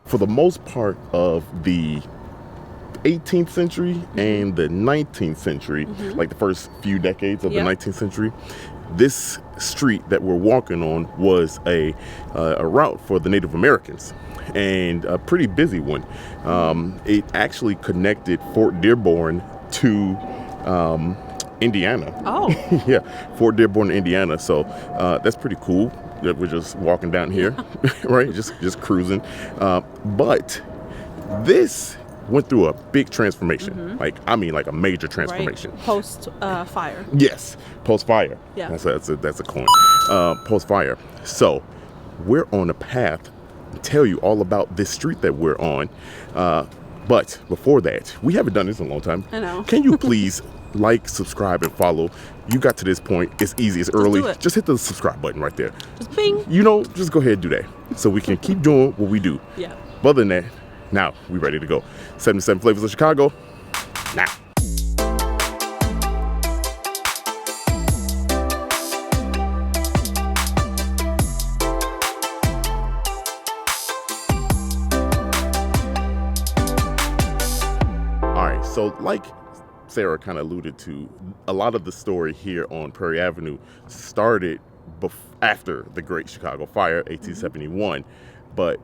For the most part of the 18th century and the 19th century, like the first few decades of the 19th century, this street that we're walking on was a route for the Native Americans, and a pretty busy one. It actually connected Fort Dearborn to Indiana. Oh. Yeah, Fort Dearborn, Indiana. So that's pretty cool that we're just walking down here, right? Just cruising. But this went through a big transformation. Like a major transformation. Right. Post fire. Yes, post fire. Yeah. That's a coin. Post fire. So we're on a path to tell you all about this street that we're on. But before that, we haven't done this in a long time. I know. Can you please like, subscribe, and follow? You got to this point. It's easy. It's early. Just hit the subscribe button right there. Just ping. Just go ahead and do that so we can keep doing what we do. Yeah. But other than that, now we ready to go. 77 Flavors of Chicago. Now. All right, so like Sarah kind of alluded to, a lot of the story here on Prairie Avenue started after the Great Chicago Fire, 1871. But,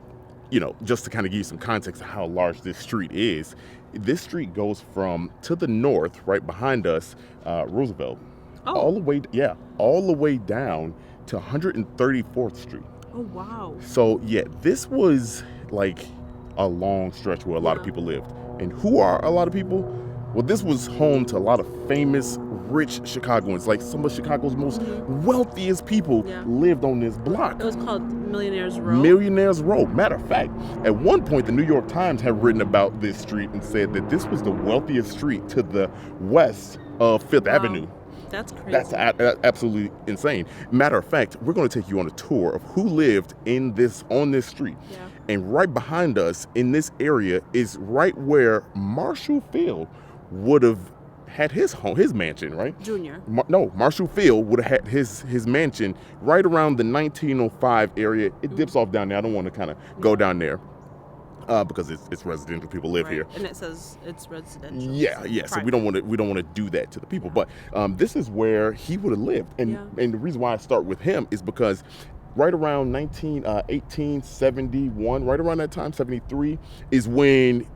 just to kind of give you some context of how large this street is, this street goes from, to the north, right behind us, Roosevelt, all the way down to 134th Street. Oh, wow. So, yeah, this was like a long stretch where a lot of people lived. And who are a lot of people? Well, this was home to a lot of famous, rich Chicagoans. Like some of Chicago's most wealthiest people lived on this block. It was called Millionaire's Row. Millionaire's Row. Matter of fact, at one point, the New York Times had written about this street and said that this was the wealthiest street to the west of Fifth Avenue. That's crazy. That's absolutely insane. Matter of fact, we're going to take you on a tour of who lived on this street. Yeah. And right behind us in this area is right where Marshall Field would have had his mansion, right? Junior. Marshall Field would have had his mansion right around the 1905 area. It dips off down there. I don't want to kind of go down there because it's residential. People live here, and it says it's residential. Yeah. So we don't want to do that to the people. But this is where he would have lived, and the reason why I start with him is because right around 1871, right around that time, 73, is when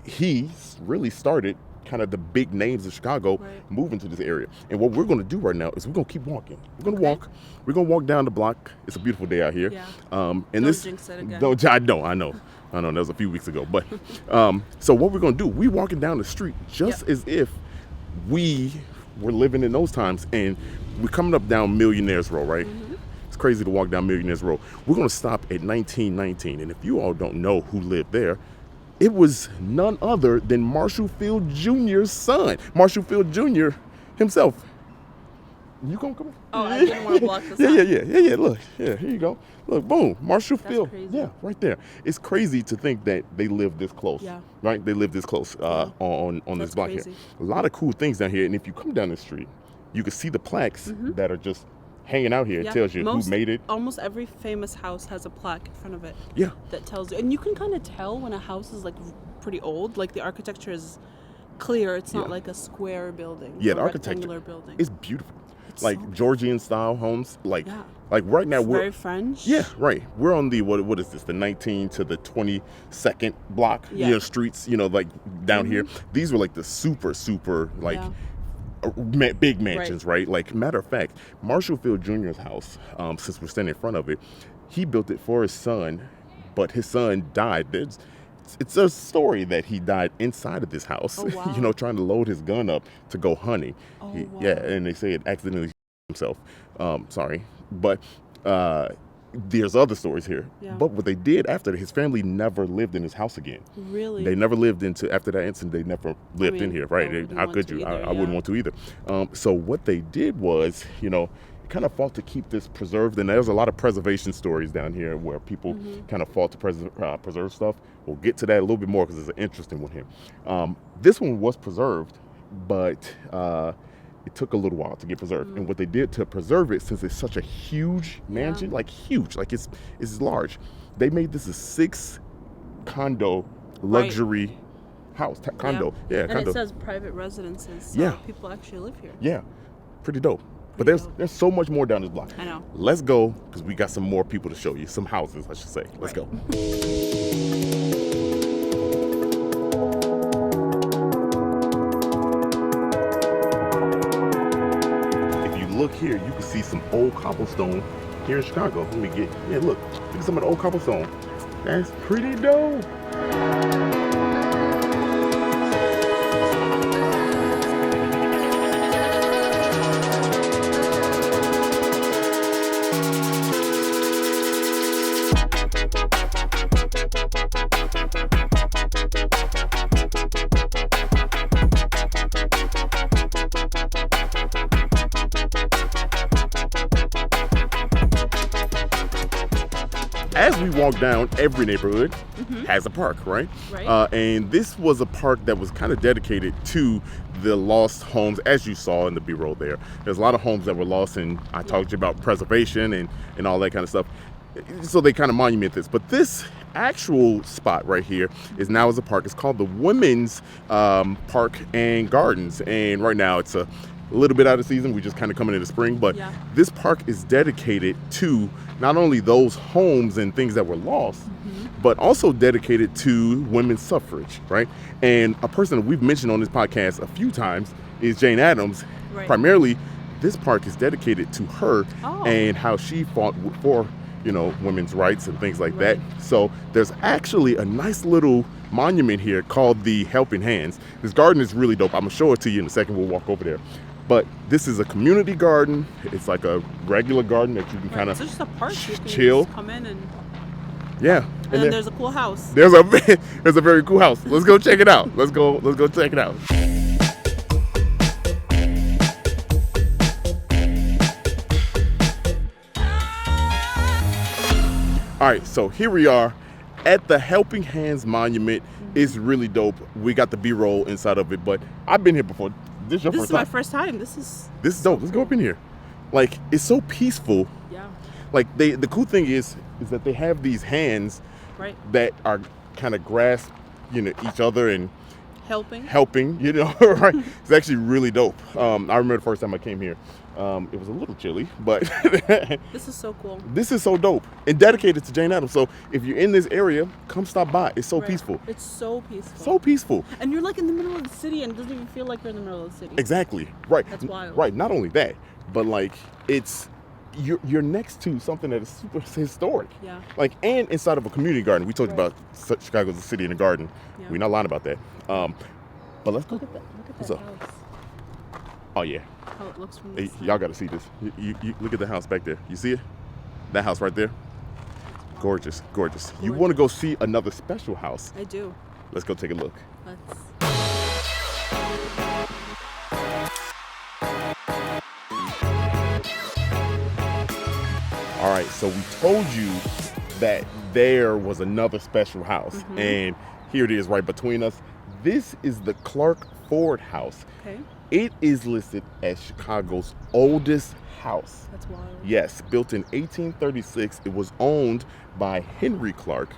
he really started kind of the big names of Chicago moving to this area. And what we're going to do right now is we're going to keep walking. We're going to walk down the block. It's a beautiful day out here. Yeah. And don't jinx it again. I know. That was a few weeks ago. But so what we're going to do, we walking down the street just as if we were living in those times. And we're coming up down Millionaire's Row, right? It's crazy to walk down Millionaire's Row. We're going to stop at 1919. And if you all don't know who lived there, it was none other than Marshall Field Jr.'s son. Marshall Field Jr. himself. You gonna come in? Oh, I didn't want to block the sign. Yeah. Look, here you go. Look, boom, Marshall Field. Crazy. Yeah, right there. It's crazy to think that they live this close. Yeah. Right? They live this close on this block crazy. here. A lot of cool things down here. And if you come down the street, you can see the plaques that are just hanging out here. It tells you who made it. Almost every famous house has a plaque in front of it. Yeah. That tells you. And you can kind of tell when a house is like pretty old. Like the architecture is clear. It's not like a square building. Yeah, the rectangular building. It's beautiful. It's like so Georgian style homes. Like right now we're very French. Yeah, right. We're on the what is this? The 19 to the 22nd block. Streets. Like down here. These were like the super like. Big mansions, right? Like, matter of fact, Marshall Field Jr.'s house, since we're standing in front of it, he built it for his son, but his son died. It's a story that he died inside of this house, trying to load his gun up to go hunting. Yeah, and they say it accidentally himself. Sorry. But there's other stories here. Yeah. But what they did after that, his family never lived in his house again. Really? They never lived after that incident, they never lived in here, right? How could you? I wouldn't want to either. So what they did was, kind of fought to keep this preserved. And there's a lot of preservation stories down here where people kind of fought to preserve stuff. We'll get to that a little bit more because it's an interesting one here. This one was preserved, but it took a little while to get preserved. And what they did to preserve it, since it's such a huge mansion, like huge, like it's large, they made this a 6 condo luxury house, condo. Yeah, and condo. it says private residences, so people actually live here. Yeah, pretty dope. But there's so much more down this block. I know. Let's go, because we got some more people to show you. Some houses, I should say. Let's go. If you look here, you can see some old cobblestone here in Chicago. Look at some of the old cobblestone. That's pretty dope. As we walk down, every neighborhood has a park, right? And this was a park that was kind of dedicated to the lost homes, as you saw in the B-roll there. There's a lot of homes that were lost, and I talked to you about preservation and all that kind of stuff. So they kind of monument this. But this actual spot right here is now as a park. It's called the Women's Park and Gardens. And right now it's a little bit out of season. We just kind of coming into spring, but this park is dedicated to not only those homes and things that were lost, but also dedicated to women's suffrage, right? And a person that we've mentioned on this podcast a few times is Jane Addams. Primarily, this park is dedicated to her and how she fought for, women's rights and things like that. So there's actually a nice little monument here called the Helping Hands. This garden is really dope. I'm gonna show it to you in a second. We'll walk over there. But this is a community garden. It's like a regular garden that you can kind of just a park. You can chill. Just come in and and then there's a cool house. There's a very cool house. Let's go check it out. Let's go check it out. All right, so here we are at the Helping Hands Monument. It's really dope. We got the B-roll inside of it, but I've been here before. This is my first time. This is dope. Let's go up in here. Like, it's so peaceful. Yeah. Like, the cool thing is that they have these hands that are kind of grasp, each other and helping, right? It's actually really dope. I remember the first time I came here. It was a little chilly, but this is so cool. This is so dope and dedicated to Jane Addams. So if you're in this area, come stop by. It's so peaceful. It's so peaceful. So peaceful. And you're like in the middle of the city, and it doesn't even feel like you're in the middle of the city. Exactly. Right. That's wild. Right. Not only that, but like you're next to something that is super historic. Yeah. Like, and inside of a community garden. We talked about Chicago's a city in a garden. Yeah. We're not lying about that. But let's go. Look at that house. Oh yeah. How it looks from this side. Y'all got to see this. You look at the house back there. You see it? That house right there. Gorgeous, gorgeous. You want to go see another special house? I do. Let's go take a look. Let's. All right, so we told you that there was another special house, and here it is right between us. This is the Clark Ford house. Okay. It is listed as Chicago's oldest house. That's wild. Yes, built in 1836. It was owned by Henry Clark,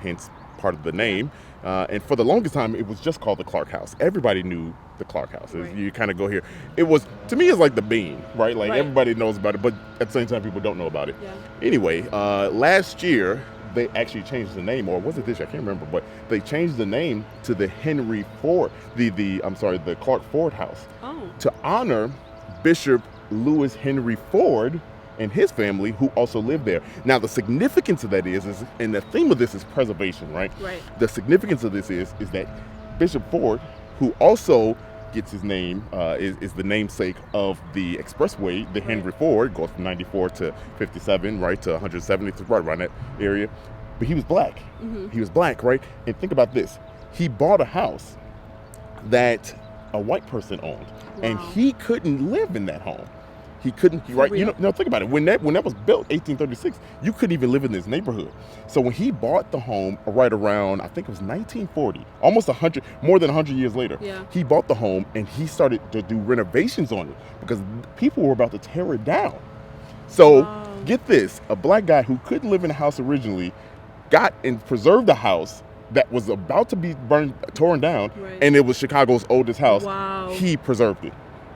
hence part of the name. And for the longest time, it was just called the Clark House. Everybody knew the Clark House. You kind of go here. It was, to me, it's like the Bean, right? Like everybody knows about it, but at the same time, people don't know about it. Yeah. Anyway, last year, they actually changed the name, or was it this year? I can't remember, but they changed the name to the Henry Ford, the Clark Ford House, to honor Bishop Lewis Henry Ford and his family, who also lived there. Now, the significance of that is, and the theme of this is preservation, right? Right. The significance of this is that Bishop Ford, who also gets his name, is the namesake of the expressway, the Henry Ford, goes from 94 to 57, right, to 170, right around that area. But he was black. He was black, right? And think about this. He bought a house that a white person owned, and he couldn't live in that home. He couldn't, right? Think about it. When that was built, 1836, you couldn't even live in this neighborhood. So when he bought the home right around, I think it was 1940, almost more than 100 years later, he bought the home and he started to do renovations on it because people were about to tear it down. So get this, a black guy who couldn't live in a house originally got and preserved the house that was about to be torn down, and it was Chicago's oldest house. Wow. He preserved it.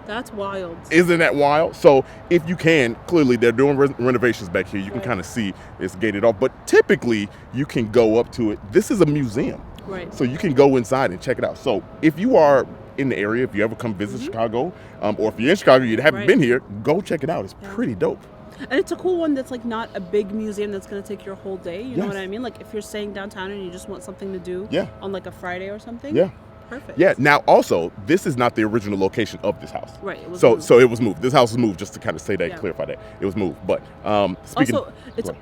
That's wild. Isn't that wild? So if you can, clearly they're doing renovations back here. You can kind of see it's gated off, but typically you can go up to it. This is a museum. Right. So you can go inside and check it out. So if you are in the area, if you ever come visit Chicago, or if you're in Chicago, you haven't been here, go check it out. It's pretty dope. And it's a cool one that's like not a big museum that's going to take your whole day. You know what I mean? Like if you're staying downtown and you just want something to do on like a Friday or something. Yeah. Perfect. Yeah. Now, also, this is not the original location of this house. Right. It was so it was moved. This house was moved, just to kind of say that, clarify that. It was moved. But speaking also,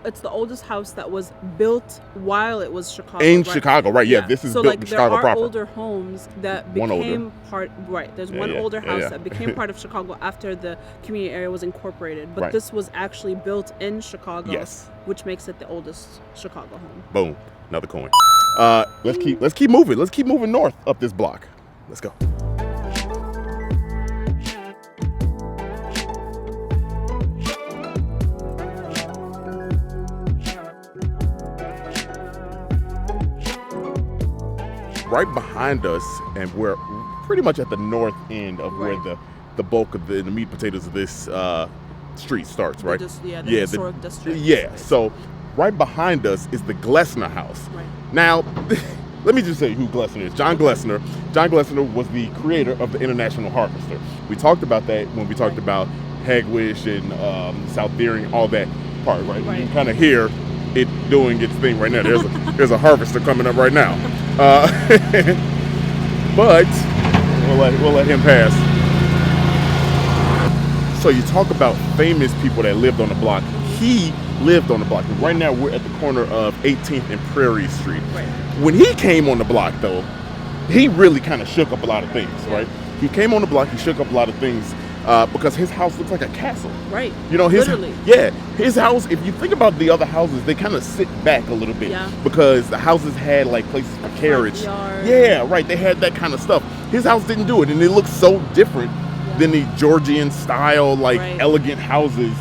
it's the oldest house that was built while it was Chicago. Chicago, right? Yeah. This is built in Chicago proper. So, there are older homes that became part. Right. There's one older house that became part of Chicago after the community area was incorporated. But this was actually built in Chicago. Yes. Which makes it the oldest Chicago home. Boom. Another coin. Let's keep moving. Let's keep moving north up this block. Let's go. Right behind us, and we're pretty much at the north end of where the bulk of the meat and potatoes of this street starts, right? The historic district. Yeah. So right behind us is the Glessner house. Right. Now, let me just say who Glessner is. John Glessner. John Glessner was the creator of the International Harvester. We talked about that when we talked about hagfish and South Deering, all that part, right? You can kind of hear it doing its thing right now. There's a harvester coming up right now. But we'll let him pass. So you talk about famous people that lived on the block. He lived on the block. And right now we're at the corner of 18th and Prairie Street. Right. When he came on the block, though, he really kind of shook up a lot of things, right? He came on the block, he shook up a lot of things because his house looks like a castle. Right. You know, his house, if you think about the other houses, they kind of sit back a little bit because the houses had like places for carriage. Yeah, right. They had that kind of stuff. His house didn't do it, and it looks so different than the Georgian style, like elegant houses.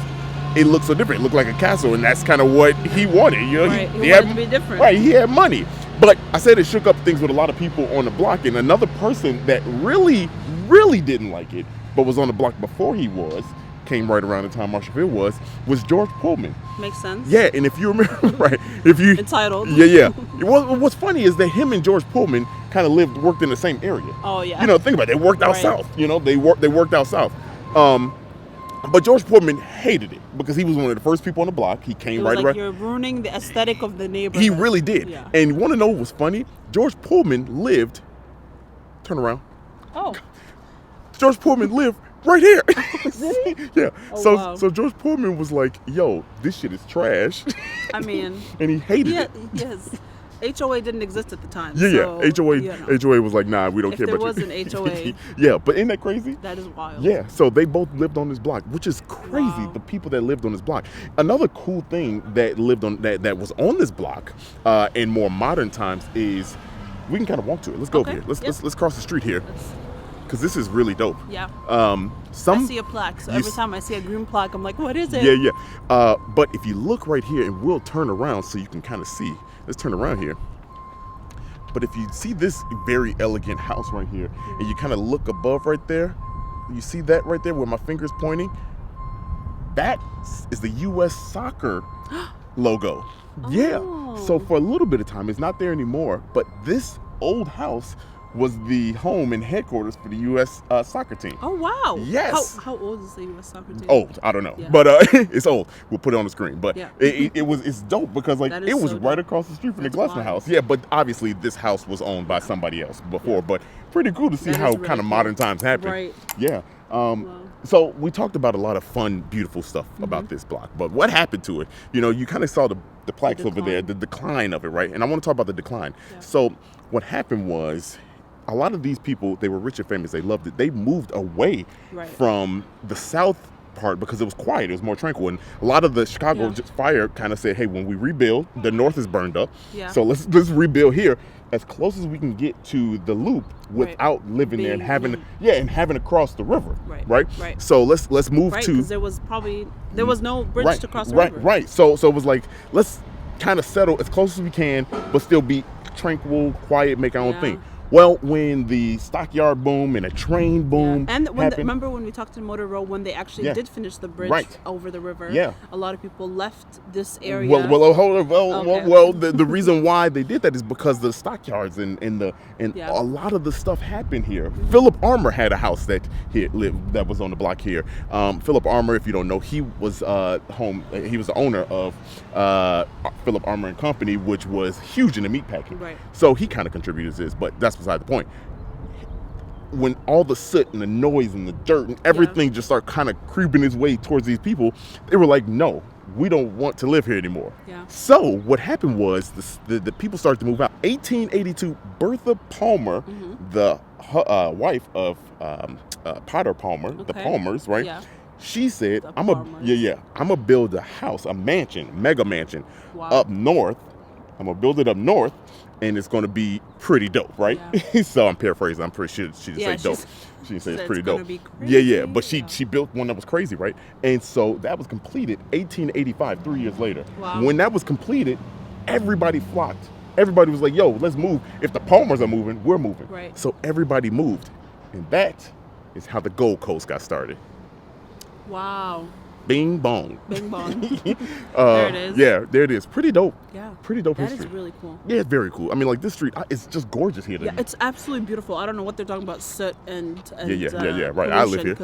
It looked so different. It looked like a castle, and that's kind of what he wanted. You know, he wanted to be different. Right, he had money. But I said it shook up things with a lot of people on the block, and another person that really, really didn't like it, but was on the block before he came right around the time Marshall Field was George Pullman. Makes sense. Yeah, and if you remember, Entitled. Yeah. What's funny is that him and George Pullman kind of worked in the same area. Oh yeah. You know, think about it. They worked out south. You know, they worked out south. But George Pullman hated it because he was one of the first people on the block. He came right around. You're ruining the aesthetic of the neighborhood. He really did. Yeah. And you want to know what was funny? George Pullman lived. Turn around. Oh. George Pullman lived right here. Did he? Yeah. Oh, so George Pullman was like, "Yo, this shit is trash." I mean. And he hated it. Yes. HOA didn't exist at the time. HOA was like, nah, we don't care about you. If there was an HOA. Yeah, but isn't that crazy? That is wild. Yeah, so they both lived on this block, which is crazy, the people that lived on this block. Another cool thing that lived on that was on this block in more modern times is, we can kind of walk to it. Let's go over here. Let's cross the street here. Because this is really dope. Yeah. I see a plaque, so every time I see a green plaque, I'm like, what is it? Yeah. But if you look right here, and we'll turn around so you can kind of see. Let's turn around here. But if you see this very elegant house right here, and you kind of look above right there, you see that right there where my finger's pointing? That is the U.S. Soccer logo. Oh. Yeah. So for a little bit of time, it's not there anymore, but this old house was the home and headquarters for the U.S. Soccer team. Oh, wow. Yes. How old is the U.S. soccer team? Old. I don't know. Yeah. But it's old. We'll put it on the screen. But it's dope because it was right across the street from the Glessner house. Yeah, but obviously this house was owned by somebody else before. Yeah. But pretty cool to see how really kind of modern times happen. Right. Yeah. So we talked about a lot of fun, beautiful stuff about this block. But what happened to it? You know, you kind of saw the plaques over there, the decline of it, right? And I want to talk about the decline. Yeah. So what happened was, a lot of these people, they were rich and famous. They loved it. They moved away from the south part because it was quiet. It was more tranquil. And a lot of the Chicago fire kind of said, hey, when we rebuild, the north is burned up. Yeah. So let's rebuild here as close as we can get to the loop without living there and having to cross the river. Right. So let's move to, because there was no bridge to cross the river. Right. So it was like, let's kind of settle as close as we can, but still be tranquil, quiet, make our own thing. Well, when the stockyard boom and a train boom and happened, remember when we talked to Motor Row, when they actually did finish the bridge over the river, a lot of people left this area. The reason why they did that is because the stockyards and a lot of the stuff happened here. Philip Armour had a house that he lived that was on the block here. Philip Armour, if you don't know, he was he was the owner of Philip Armour and Company, which was huge in the meat packing. Right. So he kind of contributed to this, but that's beside the point. When all the soot and the noise and the dirt and everything just start kind of creeping its way towards these people, they were like, no, we don't want to live here anymore. So what happened was the people started to move out. 1882, Bertha Palmer, the wife of Potter Palmer, the Palmers, right? She said, I'm gonna build a house, a mansion, mega mansion up north. I'm gonna build it up north, and it's gonna be pretty dope, right? So I'm paraphrasing. I'm pretty sure she didn't say dope. She didn't say it's pretty dope. But she built one that was crazy, right? And so that was completed 1885, 3 years later. When that was completed, everybody flocked. Everybody was like, yo, let's move. If the Palmers are moving, we're moving. So everybody moved. And that is how the Gold Coast got started. Wow. Bing bong. Bing bong. There it is. Yeah, there it is. Pretty dope. Yeah. Pretty dope history. That is really cool. Yeah, it's very cool. I mean, like, this street, it's just gorgeous here. Yeah, it's absolutely beautiful. I don't know what they're talking about, soot and right. I live here.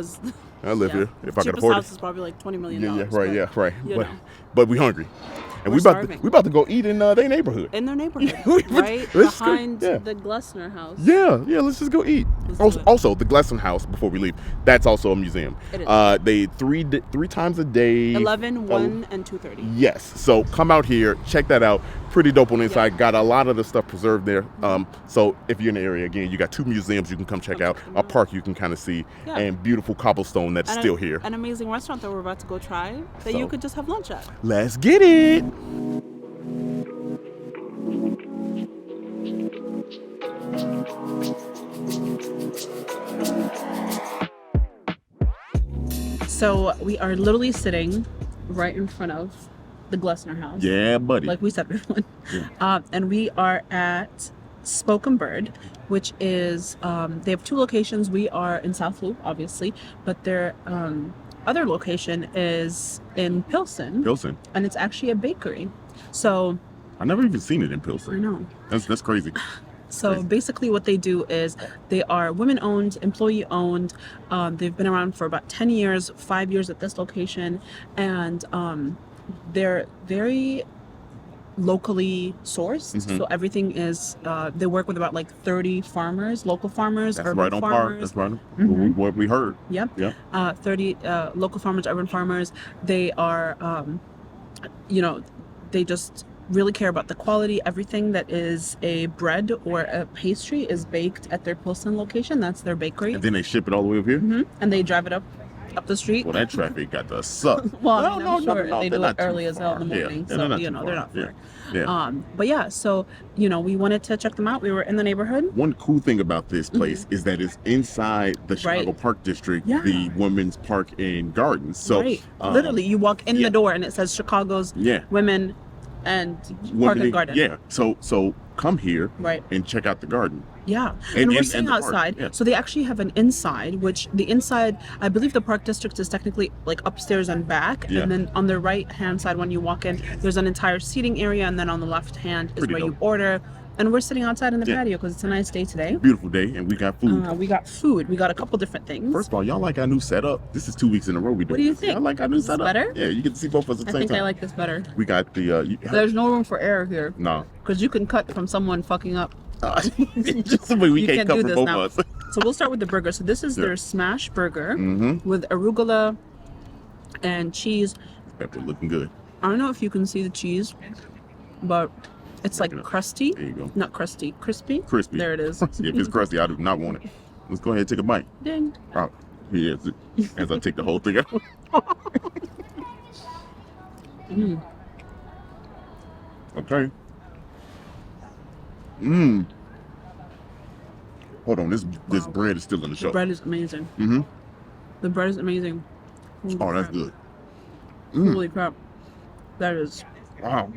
I live here. If I can afford it. House is probably like $20 million. Right. But we hungry. And we about to go eat in their neighborhood. In their neighborhood, right? Behind the Glessner house. Yeah, let's just go eat. Also, the Glessner house, before we leave, that's also a museum. It is. They three times a day. 11, 1, and 2:30. Yes. So come out here, check that out. Pretty dope on the inside. Got a lot of the stuff preserved there. So if you're in the area, again, you got 2 museums you can come check out. A park you can kind of see. And beautiful cobblestone that's still here. An amazing restaurant that we're about to go try that you could just have lunch at. Let's get it. So we are literally sitting right in front of the Glessner house. Yeah, buddy. Like we said before. And we are at Spoke and Bird, which is, they have 2 locations. We are in South Loop, obviously, but their other location is in Pilsen. And it's actually a bakery. So I never even seen it in Pilsen. I know. That's crazy. So basically what they do is they are women-owned, employee-owned. They've been around for about 10 years, 5 years at this location. And they're very locally sourced. So everything is, they work with about like 30 farmers, local farmers, That's urban right on farmers. That's right on what we heard. Yep. 30 local farmers, urban farmers. They are, they just really care about the quality. Everything that is a bread or a pastry is baked at their Pilsen location. That's their bakery. And then they ship it all the way up here? And they drive it up the street. Well, that traffic got to suck. I'm sure they do it early as hell in the morning. So, they're not far. But yeah, so, we wanted to check them out. We were in the neighborhood. One cool thing about this place is that it's inside the Chicago Park District, the Women's Park and Gardens. So literally, you walk in the door and it says Chicago's Women and Park and Garden. Yeah. So come here and check out the garden. Yeah. And we're sitting outside. So they actually have an inside, which the inside, I believe the Park District is technically like upstairs and back. And then on the right hand side, when you walk in, there's an entire seating area. And then on the left hand is where you order. And we're sitting outside in the patio because it's a nice day today. Beautiful day, and we got food. We got a couple different things. First of all, y'all like our new setup? This is 2 weeks in a row we do. What do you think? I like our new setup. Better? Yeah, you get to see both of us at the same time. I think I like this better. We got the... There's no room for error here. No. Because you can cut from someone fucking up. Just the way we can't cut from both of us. So we'll start with the burger. So this is their smash burger with arugula and cheese. Pepper looking good. I don't know if you can see the cheese, but it's like crusty. There you go. Not crusty, crispy. Crispy. There it is. If it's crusty, I do not want it. Let's go ahead and take a bite. Ding. Oh, here is it. As I take the whole thing out. Okay. Hold on, this bread is still in the show. The bread is amazing. The bread is amazing. Holy that's good. Holy crap. That is. Wow.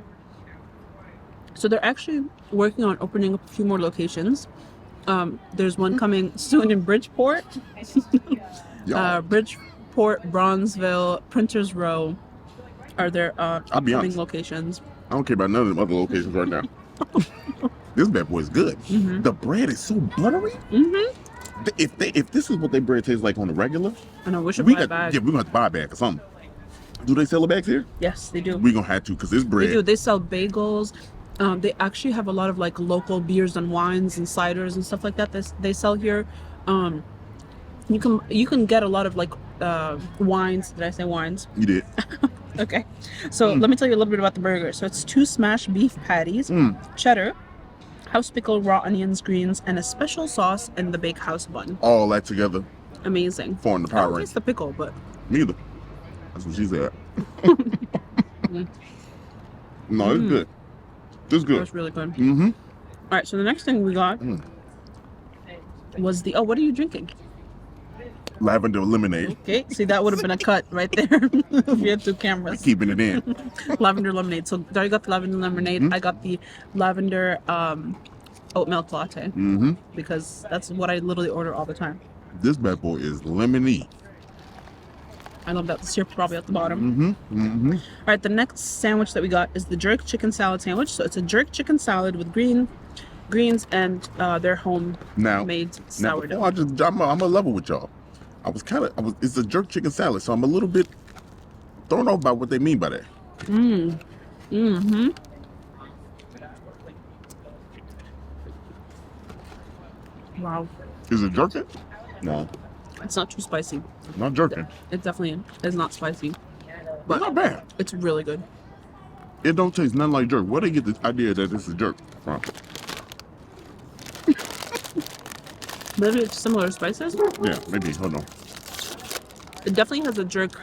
So they're actually working on opening up a few more locations. There's one coming soon in Bridgeport. Bridgeport, Bronzeville, Printers Row are their upcoming locations. I don't care about none of them other locations right now. This bad boy is good. The bread is so buttery. If this is what their bread tastes like on the regular, I know, we should buy a bag. Yeah, we're gonna have to buy a bag or something. Do they sell the bags here? Yes, they do. We're gonna have to, because this bread. They do. They sell bagels. They actually have a lot of like local beers and wines and ciders and stuff like that they sell here. You can get a lot of like wines. Did I say wines? You did. Okay. So let me tell you a little bit about the burger. So it's 2 smashed beef patties, cheddar, house pickle, raw onions, greens, and a special sauce in the bakehouse bun. All that together. Amazing. Forming the power rank. It's the pickle, but neither. That's what she said. No, it's good. It's good. That's really good. All right. So the next thing we got was the what are you drinking? Lavender lemonade. Okay, see, that would have been a cut right there if you had 2 cameras. Keeping it in. Lavender lemonade. So Dari got the lavender lemonade. I got the lavender oat milk latte. Because that's what I literally order all the time. This bad boy is lemony. I love that. The syrup probably at the bottom. All right, the next sandwich that we got is the jerk chicken salad sandwich. So it's a jerk chicken salad with greens and their homemade sourdough. I'm a level with y'all. It's a jerk chicken salad, so I'm a little bit thrown off by what they mean by that. Wow. Is it jerking? No. It's not too spicy. Not jerking. It definitely is not spicy. But it's not bad. It's really good. It don't taste nothing like jerk. Where do they get the idea that this is jerk from? Maybe it's similar spices? Yeah, maybe. Hold on. It definitely has a jerk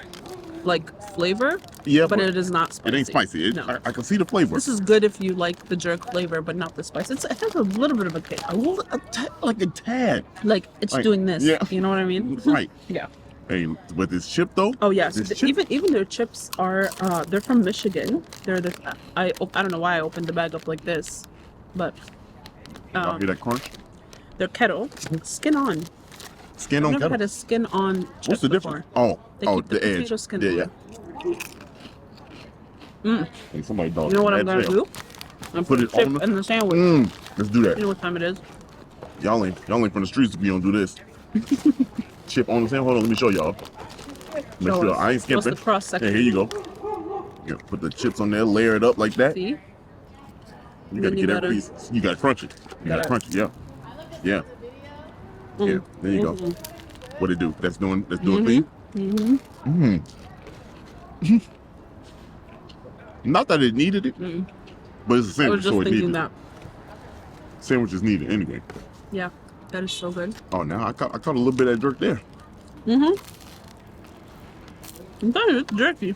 like flavor. Yeah, but it is not spicy. It ain't spicy. No. I can see the flavor. This is good if you like the jerk flavor, but not the spice. It has a little bit of a kick. Like a tad. Like it's doing this. Yeah. You know what I mean? Right. Yeah. Hey, with this chip though. Oh yeah. So even their chips are they're from Michigan. I don't know why I opened the bag up like this, but y'all hear that crunch? They're kettle, skin on. Skin I've on never kettle. had a skin on chip What's the before. difference? They keep the edge. potato skin yeah. Hey, somebody dog. You know what I'm gonna do? I'm put it on in the sandwich. Let's do that. You know what time it is? Y'all ain't from the streets if you don't do this. Chip on the sandwich. Hold on, let me show y'all. Make sure I ain't skimping. What's the cross section? Hey, here you go. Yeah, put the chips on there, layer it up like that. See? You gotta get every piece. You gotta crunch it. You gotta crunch it. Yeah. Yeah. Yeah. There you go. What it do? That's doing thing. Not that it needed it, but it's a sandwich, so it needed it. Sandwich is needed anyway. Yeah, that is so good. Oh, now I caught a little bit of that jerk there. I'm telling you, it's jerky.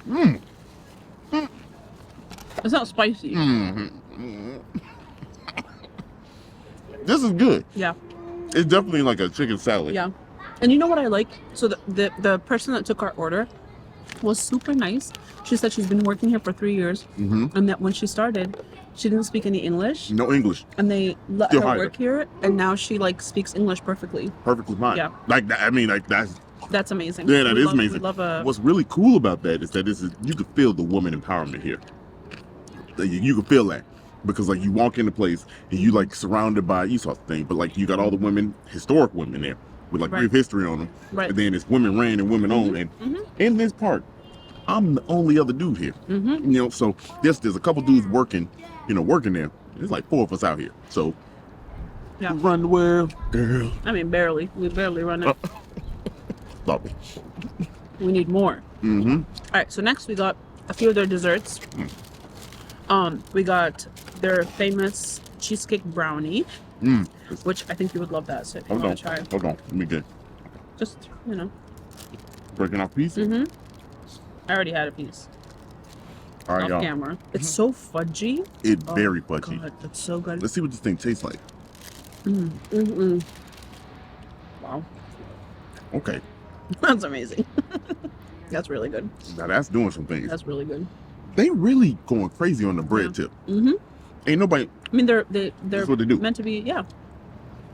It's not spicy. This is good. Yeah. It's definitely like a chicken salad. Yeah. And you know what I like? So the person that took our order was super nice. She said she's been working here for 3 years, and that when she started, she didn't speak any English. No English. And they let her work here, and now she like speaks English perfectly. Perfectly fine. Yeah. Like that. I mean, like that's amazing. Yeah, that is amazing. We love What's really cool about that is that you can feel the woman empowerment here. You can feel that. Because like you walk in the place and you like surrounded by, you saw the thing, but like you got all the women, historic women there with like brief history on them. Right. And then it's women ran and women owned. And in this part, I'm the only other dude here. You know, so there's a couple dudes working there. There's like 4 of us out here. So yeah. Run the world, girl. I mean, barely. We barely run it. Stop it. We need more. All right, so next we got a few of their desserts. We got their famous cheesecake brownie, which I think you would love that. So if you want to try, hold on, let me get. Just breaking off pieces. I already had a piece. All right, off y'all. Camera. It's so fudgy. It's very fudgy. God, it's so good. Let's see what this thing tastes like. Wow. Okay. That's amazing. That's really good. Now that's doing some things. That's really good. They really going crazy on the bread tip. And Ain't nobody. I mean, they're what they do. meant to be. Yeah,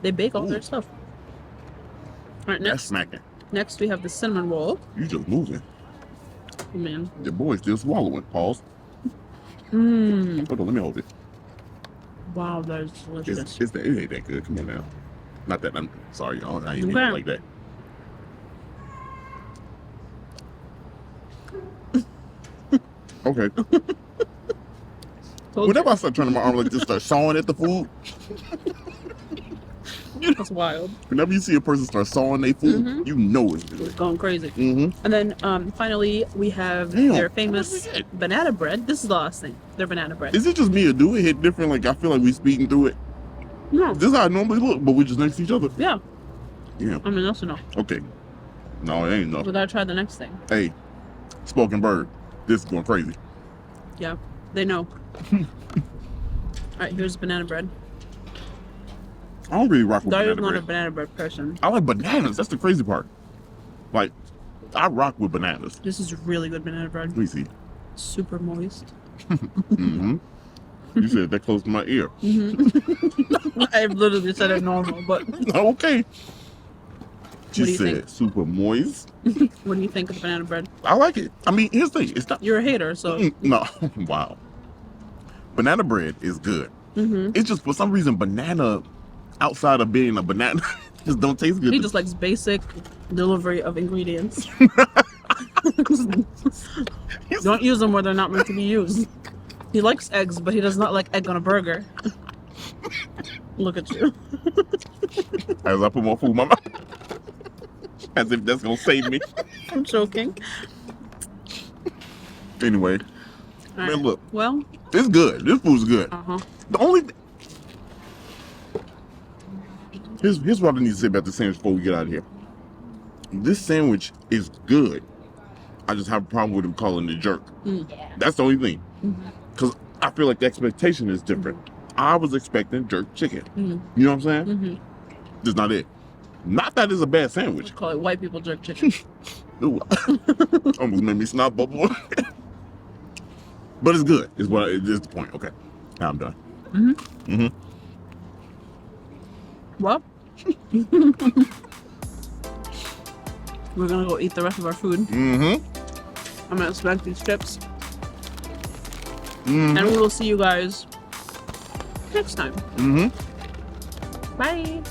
they bake all their stuff. All right, next. That's smacking. Next, we have the cinnamon roll. You just moving. Oh, man. The boy's still swallowing. Pause. Mmm. Hold on, let me hold it. Wow, that is delicious. It ain't that good. Come on now. Not that I'm sorry, y'all. I ain't eating it like that. Okay. Whenever I start turning my arm like this, start sawing at the food. That's wild. Whenever you see a person start sawing their food, you know it's good. It's going crazy. And then finally, we have their famous banana bread. This is the last thing. Their banana bread. Is it just me or do it hit different? Like, I feel like we speeding through it. No. This is how I normally look, but we're just next to each other. Yeah. Yeah. I mean, also no. Okay. No, it ain't enough. We gotta try the next thing. Hey, spoken bird. This is going crazy. Yeah, they know. All right, here's banana bread. I don't really rock with banana bread. I'm not a banana bread person. I like bananas. That's the crazy part. Like, I rock with bananas. This is really good banana bread. Let me see. Super moist. You said that close to my ear. I literally said it normal, but okay. She said super moist. What do you think of the banana bread? I like it. I mean, here's the thing. It's not. You're a hater, so no. Wow. Banana bread is good. It's just for some reason banana, outside of being a banana, just don't taste good. He just likes basic delivery of ingredients. Don't use them where they're not meant to be used. He likes eggs, but he does not like egg on a burger. Look at you. As I put more food in my mouth. As if that's gonna save me. I'm choking. Anyway. Right. Man, look. Well, it's good. This food's good. The only here's what I need to say about the sandwich before we get out of here. This sandwich is good. I just have a problem with him calling it jerk. That's the only thing. Because I feel like the expectation is different. I was expecting jerk chicken. You know what I'm saying? That's not it. Not that it's a bad sandwich. We call it white people jerk chicken. Ooh, almost made me snot bubble. But it's good. Is the point. Okay, now I'm done. Well, we're gonna go eat the rest of our food. I'm gonna smack these chips, and we will see you guys next time. Bye.